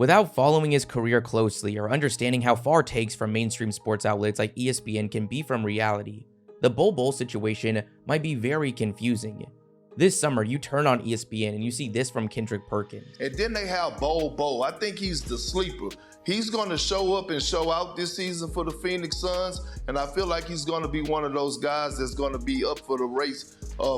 Without following his career closely or understanding how far takes from mainstream sports outlets like ESPN can be from reality, the Bol Bol situation might be very confusing. This summer, you turn on ESPN and you see this from Kendrick Perkins. And then they have Bol Bol. I think he's the sleeper. He's going to show up and show out this season for the Phoenix Suns, and I feel like he's going to be one of those guys that's going to be up for the race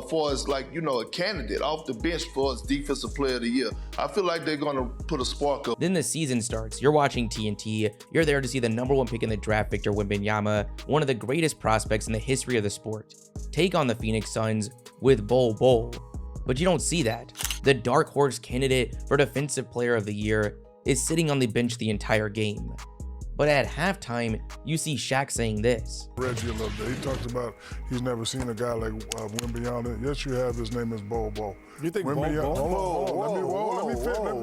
for as a candidate off the bench for as Defensive Player of the Year. I feel like they're going to put a spark up. Then the season starts. You're watching TNT. You're there to see the #1 pick in the draft, Victor Wembanyama, one of the greatest prospects in the history of the sport, take on the Phoenix Suns with Bol Bol. But you don't see that. The dark horse candidate for Defensive Player of the Year is sitting on the bench the entire game. But at halftime, you see Shaq saying this. Reggie a little bit. He talks about he's never seen a guy like Wembanyama. Yes, you have. His name is Bol Bol. You think Bol Bol?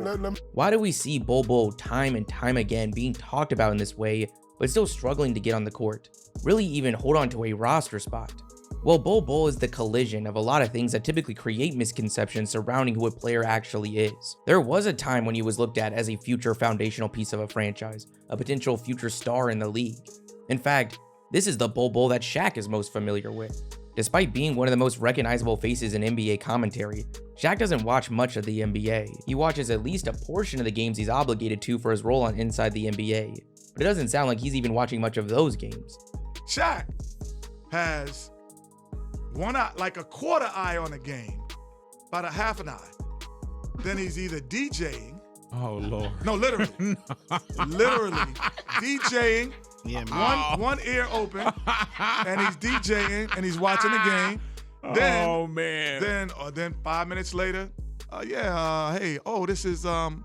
Let me Why do we see Bol Bol time and time again being talked about in this way, but still struggling to get on the court? Really even hold on to a roster spot? Well, Bol Bol is the collision of a lot of things that typically create misconceptions surrounding who a player actually is. There was a time when he was looked at as a future foundational piece of a franchise, a potential future star in the league. In fact, this is the Bol Bol that Shaq is most familiar with. Despite being one of the most recognizable faces in NBA commentary, Shaq doesn't watch much of the NBA. He watches at least a portion of the games he's obligated to for his role on Inside the NBA, but it doesn't sound like he's even watching much of those games. Shaq has one eye, like a quarter eye on the game, about a half an eye. Then he's either DJing. Oh, Lord. No, literally. Literally. DJing, one ear open, and he's DJing, and he's watching the game. Then, oh, man. Then 5 minutes later, this is, man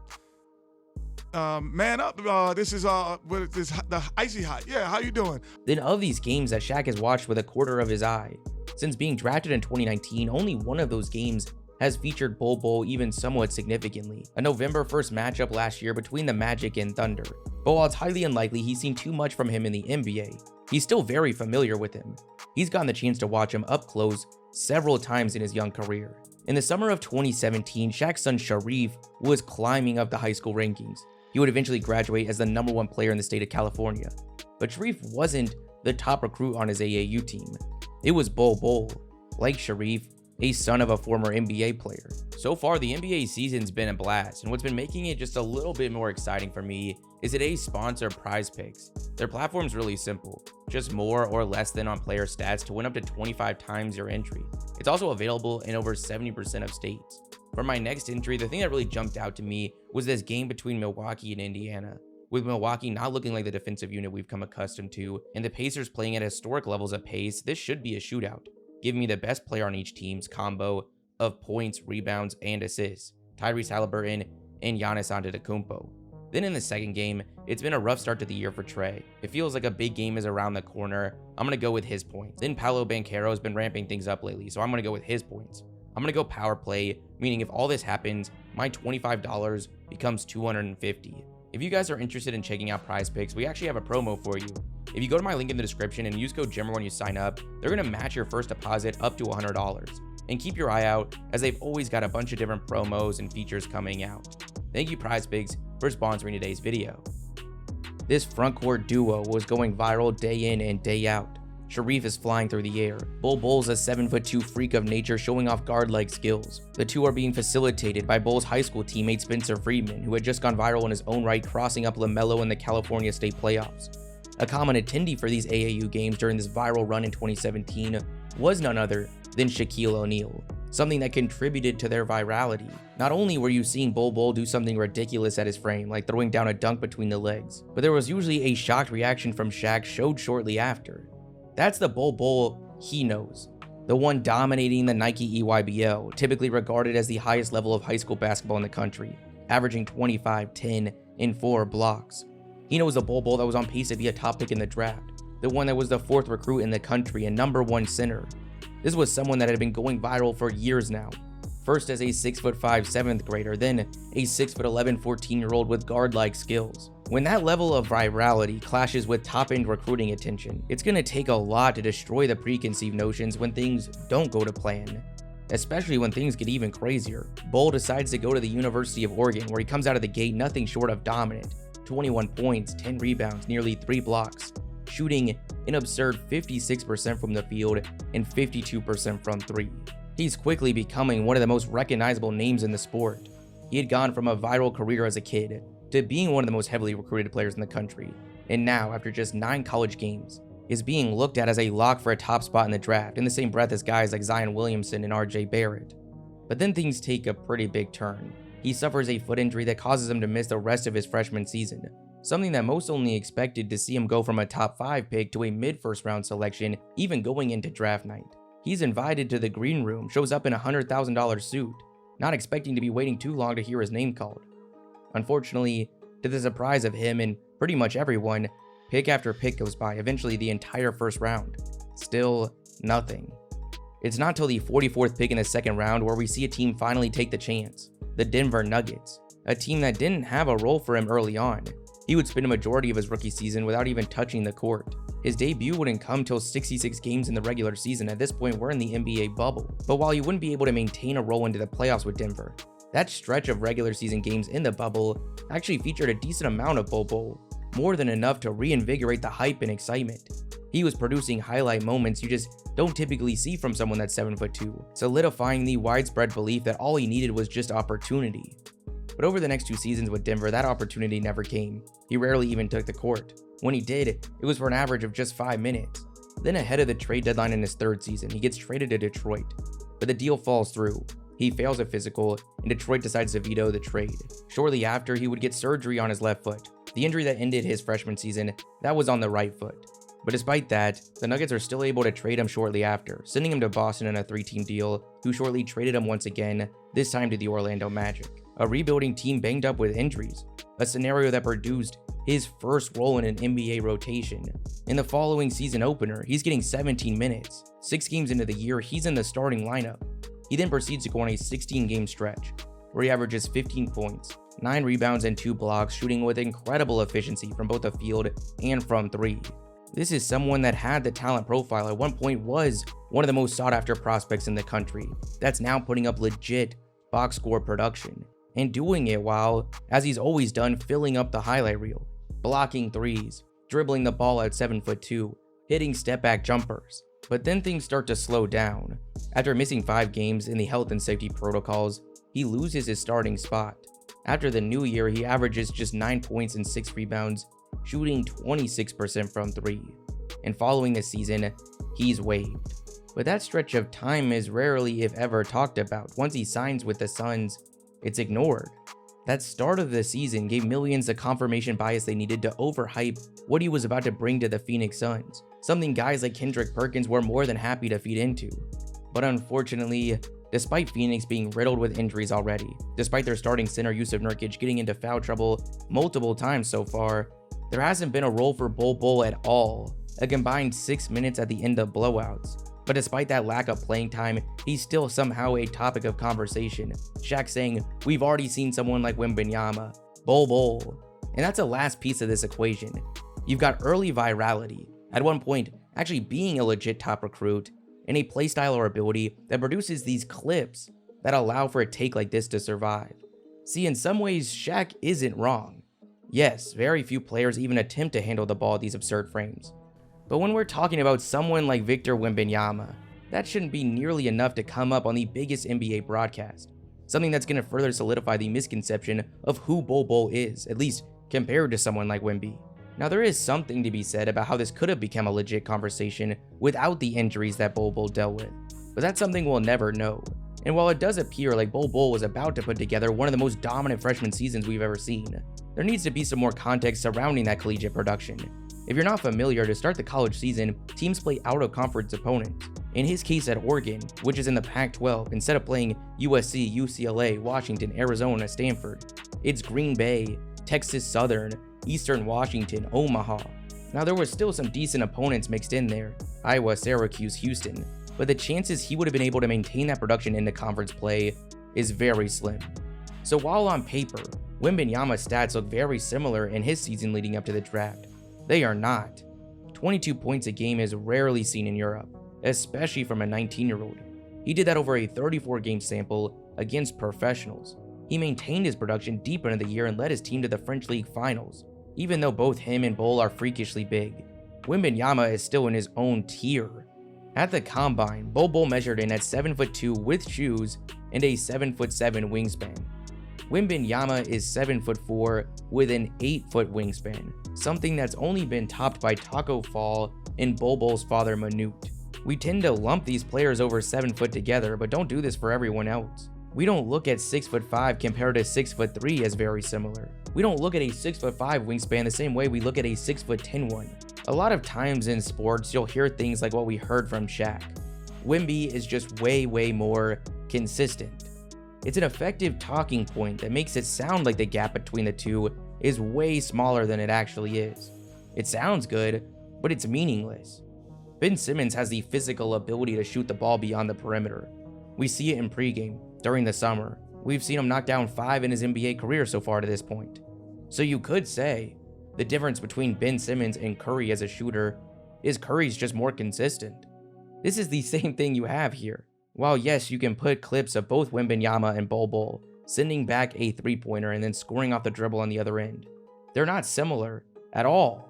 up, this is the Icy Hot. Yeah, how you doing? Then of these games that Shaq has watched with a quarter of his eye, since being drafted in 2019, only one of those games has featured Bol Bol even somewhat significantly, a November 1st matchup last year between the Magic and Thunder. But while it's highly unlikely he's seen too much from him in the NBA, he's still very familiar with him. He's gotten the chance to watch him up close several times in his young career. In the summer of 2017, Shaq's son Sharif was climbing up the high school rankings. He would eventually graduate as the #1 player in the state of California. But Sharif wasn't the top recruit on his AAU team. It was Bol Bol, like Sharif, a son of a former NBA player. So far, the NBA season's been a blast, and what's been making it just a little bit more exciting for me is today's sponsor, PrizePicks. Their platform's really simple, just more or less than on player stats to win up to 25 times your entry. It's also available in over 70% of states. For my next entry, the thing that really jumped out to me was this game between Milwaukee and Indiana. With Milwaukee not looking like the defensive unit we've come accustomed to, and the Pacers playing at historic levels of pace, this should be a shootout, giving me the best player on each team's combo of points, rebounds, and assists, Tyrese Halliburton and Giannis Antetokounmpo. Then in the second game, it's been a rough start to the year for Trey. It feels like a big game is around the corner. I'm going to go with his points. Then Paolo Banchero has been ramping things up lately, so I'm going to go with his points. I'm going to go power play, meaning if all this happens, my $25 becomes $250. If you guys are interested in checking out PrizePicks, we actually have a promo for you. If you go to my link in the description and use code JimmerRange when you sign up, they're going to match your first deposit up to $100. And keep your eye out, as they've always got a bunch of different promos and features coming out. Thank you, PrizePicks, for sponsoring today's video. This frontcourt duo was going viral day in and day out. Sharif is flying through the air. Bol Bol's a 7'2" freak of nature showing off guard-like skills. The two are being facilitated by Bol's high school teammate Spencer Friedman, who had just gone viral in his own right, crossing up LaMelo in the California State playoffs. A common attendee for these AAU games during this viral run in 2017 was none other than Shaquille O'Neal, something that contributed to their virality. Not only were you seeing Bol Bol do something ridiculous at his frame, like throwing down a dunk between the legs, but there was usually a shocked reaction from Shaq showed shortly after. That's the Bol Bol he knows, the one dominating the Nike EYBL, typically regarded as the highest level of high school basketball in the country, averaging 25, 10, and 4 blocks. He knows the Bol Bol that was on pace to be a top pick in the draft, the one that was the 4th recruit in the country and #1 center. This was someone that had been going viral for years now, first as a 6'5" 7th grader, then a 6'11" 14-year-old with guard-like skills. When that level of virality clashes with top-end recruiting attention, it's going to take a lot to destroy the preconceived notions when things don't go to plan. especially when things get even crazier. Bol decides to go to the University of Oregon, where he comes out of the gate nothing short of dominant. 21 points, 10 rebounds, nearly 3 blocks, shooting an absurd 56% from the field and 52% from 3. He's quickly becoming one of the most recognizable names in the sport. He had gone from a viral career as a kid to being one of the most heavily recruited players in the country, and now, after just 9 college games, is being looked at as a lock for a top spot in the draft, in the same breath as guys like Zion Williamson and RJ Barrett. But then things take a pretty big turn. He suffers a foot injury that causes him to miss the rest of his freshman season, something that most only expected to see him go from a top 5 pick to a mid-first round selection, even going into draft night. He's invited to the green room, shows up in a $100,000 suit, not expecting to be waiting too long to hear his name called. Unfortunately, to the surprise of him and pretty much everyone, pick after pick goes by, eventually the entire first round. Still nothing. It's not till the 44th pick in the second round where we see a team finally take the chance. The Denver Nuggets, a team that didn't have a role for him early on. He would spend a majority of his rookie season without even touching the court. His debut wouldn't come till 66 games in the regular season. At this point, we're in the NBA bubble. But while he wouldn't be able to maintain a role into the playoffs with Denver, that stretch of regular season games in the bubble actually featured a decent amount of Bol Bol, more than enough to reinvigorate the hype and excitement. He was producing highlight moments you just don't typically see from someone that's 7'2", solidifying the widespread belief that all he needed was just opportunity. But over the next 2 seasons with Denver, that opportunity never came. He rarely even took the court. When he did, it was for an average of just 5 minutes. Then ahead of the trade deadline in his 3rd season, he gets traded to Detroit. But the deal falls through. He fails a physical, and Detroit decides to veto the trade. Shortly after, he would get surgery on his left foot. The injury that ended his freshman season, that was on the right foot. But despite that, the Nuggets are still able to trade him shortly after, sending him to Boston in a 3-team deal, who shortly traded him once again, this time to the Orlando Magic. A rebuilding team banged up with injuries, a scenario that produced his first role in an NBA rotation. In the following season opener, he's getting 17 minutes. 6 games into the year, he's in the starting lineup. He then proceeds to go on a 16-game stretch, where he averages 15 points, 9 rebounds, and 2 blocks, shooting with incredible efficiency from both the field and from 3. This is someone that had the talent profile, at one point was one of the most sought-after prospects in the country, that's now putting up legit box score production, and doing it while, as he's always done, filling up the highlight reel, blocking threes, dribbling the ball at 7'2", hitting step-back jumpers. But then things start to slow down. After missing 5 games in the health and safety protocols, he loses his starting spot. After the new year, he averages just 9 points and 6 rebounds, shooting 26% from 3. And following this season, he's waived. But that stretch of time is rarely, if ever, talked about. Once he signs with the Suns, it's ignored. That start of the season gave millions the confirmation bias they needed to overhype what he was about to bring to the Phoenix Suns, something guys like Kendrick Perkins were more than happy to feed into. But unfortunately, despite Phoenix being riddled with injuries already, despite their starting center Yusuf Nurkic getting into foul trouble multiple times so far, there hasn't been a role for Bol Bol at all, a combined 6 minutes at the end of blowouts. But despite that lack of playing time, he's still somehow a topic of conversation. Shaq saying, "We've already seen someone like Wembanyama, Bol Bol." And that's the last piece of this equation. You've got early virality, at one point actually being a legit top recruit, and a playstyle or ability that produces these clips that allow for a take like this to survive. See, in some ways, Shaq isn't wrong. Yes, very few players even attempt to handle the ball at these absurd frames. But when we're talking about someone like Victor Wembanyama, that shouldn't be nearly enough to come up on the biggest NBA broadcast. Something that's going to further solidify the misconception of who Bol Bol is, at least compared to someone like Wemby. Now, there is something to be said about how this could have become a legit conversation without the injuries that Bol Bol dealt with, but that's something we'll never know. And while it does appear like Bol Bol was about to put together one of the most dominant freshman seasons we've ever seen, there needs to be some more context surrounding that collegiate production. If you're not familiar, to start the college season, teams play out-of-conference opponents. In his case at Oregon, which is in the Pac-12, instead of playing USC, UCLA, Washington, Arizona, Stanford, it's Green Bay, Texas Southern, Eastern Washington, Omaha. Now, there was still some decent opponents mixed in there, Iowa, Syracuse, Houston, but the chances he would have been able to maintain that production into conference play is very slim. So while on paper, Wembanyama's stats look very similar in his season leading up to the draft, they are not. 22 points a game is rarely seen in Europe, especially from a 19-year-old. He did that over a 34-game sample against professionals. He maintained his production deep into the year and led his team to the French League finals. Even though both him and Bol are freakishly big, Wembanyama is still in his own tier. At the combine, Bol Bol measured in at 7'2" with shoes and a 7'7" wingspan. Wembanyama is 7'4" with an 8-foot wingspan, something that's only been topped by Taco Fall and Bol Bol's father Manute. We tend to lump these players over 7 foot together, but don't do this for everyone else. We don't look at 6'5" compared to 6'3" as very similar. We don't look at a 6'5" wingspan the same way we look at a 6'10" one. A lot of times in sports, you'll hear things like what we heard from Shaq. Wemby is just way more consistent. It's an effective talking point that makes it sound like the gap between the two is way smaller than it actually is. It sounds good, but it's meaningless. Ben Simmons has the physical ability to shoot the ball beyond the perimeter. We see it in pregame, during the summer. We've seen him knock down 5 in his NBA career so far to this point. So you could say, the difference between Ben Simmons and Curry as a shooter is Curry's just more consistent. This is the same thing you have here. While yes, you can put clips of both Wembanyama and Bol Bol sending back a three-pointer and then scoring off the dribble on the other end, they're not similar at all.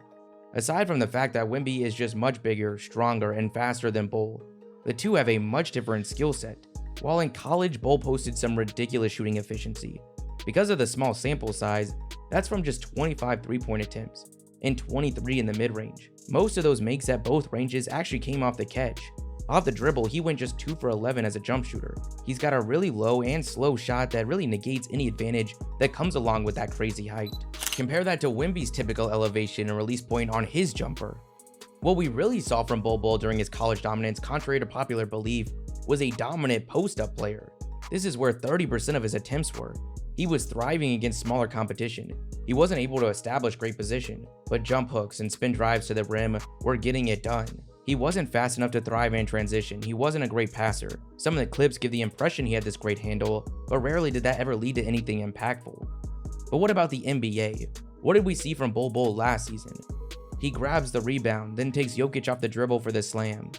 Aside from the fact that Wemby is just much bigger, stronger, and faster than Bol, the two have a much different skill set. While in college, Bol posted some ridiculous shooting efficiency. Because of the small sample size, that's from just 25 three-point attempts and 23 in the mid-range. Most of those makes at both ranges actually came off the catch. Off the dribble, he went just 2 for 11 as a jump shooter. He's got a really low and slow shot that really negates any advantage that comes along with that crazy height. Compare that to Wemby's typical elevation and release point on his jumper. What we really saw from Bol Bol during his college dominance, contrary to popular belief, was a dominant post-up player. This is where 30% of his attempts were. He was thriving against smaller competition. He wasn't able to establish great position, but jump hooks and spin drives to the rim were getting it done. He wasn't fast enough to thrive in transition. He wasn't a great passer. Some of the clips give the impression he had this great handle, but rarely did that ever lead to anything impactful. But what about the NBA? What did we see from Bol Bol last season? He grabs the rebound, then takes Jokic off the dribble for the slam.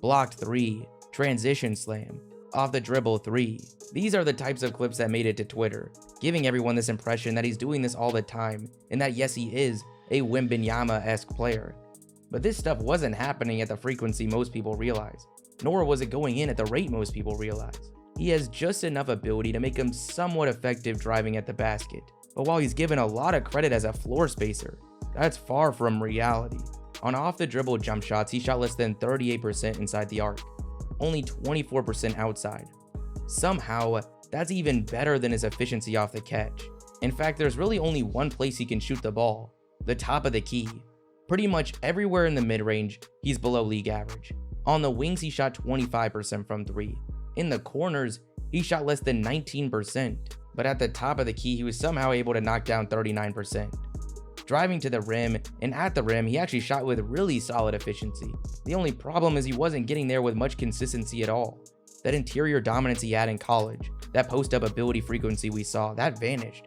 Blocked 3, transition slam, off the dribble 3. These are the types of clips that made it to Twitter, giving everyone this impression that he's doing this all the time, and that yes, he is a Wembanyama-esque player. But this stuff wasn't happening at the frequency most people realize, nor was it going in at the rate most people realize. He has just enough ability to make him somewhat effective driving at the basket, but while he's given a lot of credit as a floor spacer, that's far from reality. On off-the-dribble jump shots, he shot less than 38% inside the arc, only 24% outside. Somehow, that's even better than his efficiency off the catch. In fact, there's really only one place he can shoot the ball, the top of the key. Pretty much everywhere in the mid-range, he's below league average. On the wings, he shot 25% from 3. In the corners, he shot less than 19%, but at the top of the key, he was somehow able to knock down 39%. Driving to the rim and at the rim, he actually shot with really solid efficiency. The only problem is he wasn't getting there with much consistency at all. That interior dominance he had in college, that post-up ability frequency we saw, that vanished.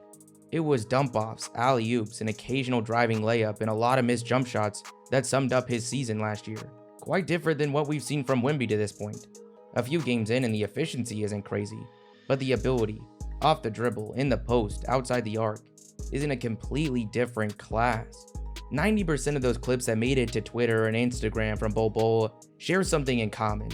It was dump-offs, alley-oops, an occasional driving layup, and a lot of missed jump shots that summed up his season last year. Quite different than what we've seen from Wemby to this point. A few games in and the efficiency isn't crazy, but the ability, off the dribble, in the post, outside the arc, is in a completely different class. 90% of those clips that made it to Twitter and Instagram from Bol Bol share something in common,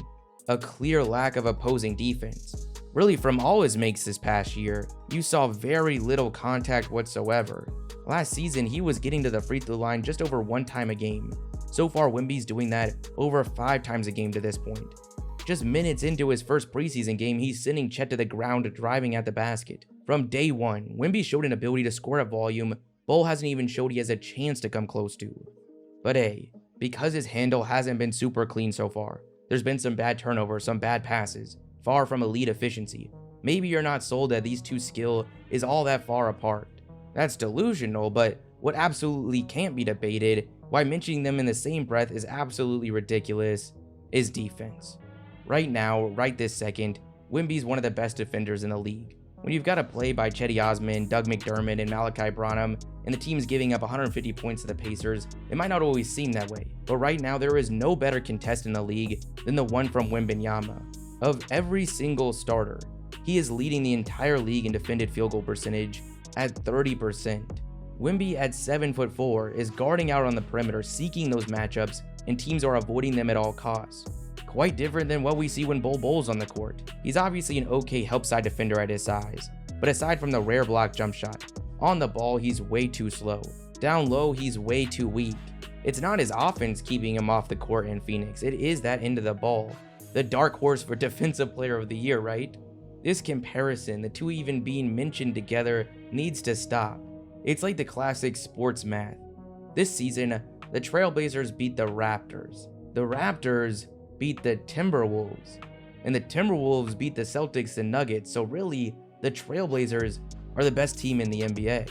a clear lack of opposing defense. Really, from all his makes this past year, you saw very little contact whatsoever. Last season, he was getting to the free throw line just over 1 time a game. So far, Wemby's doing that over 5 times a game to this point. Just minutes into his first preseason game, he's sending Chet to the ground driving at the basket. From day one, Wemby showed an ability to score at volume Bol hasn't even showed he has a chance to come close to. But hey, because his handle hasn't been super clean so far, there's been some bad turnovers, some bad passes, far from elite efficiency. Maybe you're not sold that these two skill is all that far apart. That's delusional, but what absolutely can't be debated, why mentioning them in the same breath is absolutely ridiculous, is defense. Right now, right this second, Wemby's one of the best defenders in the league. When you've got a play by Cedi Osman, Doug McDermott, and Malachi Branham, and the team's giving up 150 points to the Pacers, it might not always seem that way, but right now there is no better contest in the league than the one from Wembanyama. Of every single starter, he is leading the entire league in defended field goal percentage at 30%. Wemby at 7'4" is guarding out on the perimeter, seeking those matchups, and teams are avoiding them at all costs. Quite different than what we see when Bol Bol's on the court. He's obviously an okay help side defender at his size, but aside from the rare block jump shot, on the ball he's way too slow. Down low he's way too weak. It's not his offense keeping him off the court in Phoenix, it is that end of the ball. The dark horse for Defensive Player of the Year, right? This comparison, the two even being mentioned together, needs to stop. It's like the classic sports math. This season, the Trailblazers beat the Raptors. The Raptors beat the Timberwolves. And the Timberwolves beat the Celtics and Nuggets, so really, the Trailblazers are the best team in the NBA.